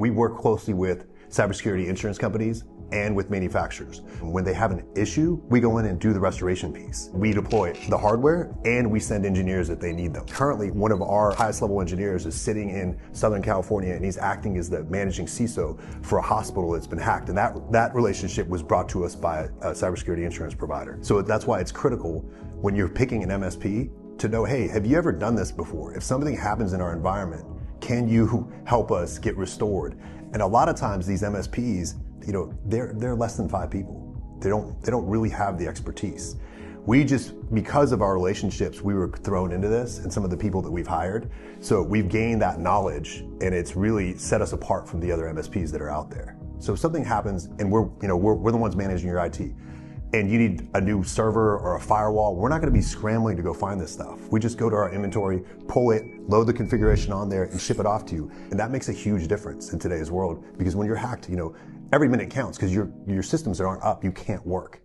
We work closely with cybersecurity insurance companies and with manufacturers. When they have an issue, we go in and do the restoration piece. We deploy the hardware and we send engineers if they need them. Currently, one of our highest level engineers is sitting in Southern California and he's acting as the managing CISO for a hospital that's been hacked. And that relationship was brought to us by a cybersecurity insurance provider. So that's why it's critical when you're picking an MSP to know, hey, have you ever done this before? If something happens in our environment, can you help us get restored? And a lot of times these MSPs, they're less than 5 people. They don't really have the expertise. We just, because of our relationships, we were thrown into this and some of the people that we've hired. So we've gained that knowledge and it's really set us apart from the other MSPs that are out there. So if something happens and we're the ones managing your IT and you need a new server or a firewall, we're not gonna be scrambling to go find this stuff. We just go to our inventory, pull it, load the configuration on there and ship it off to you. And that makes a huge difference in today's world because when you're hacked, every minute counts because your systems that aren't up, you can't work.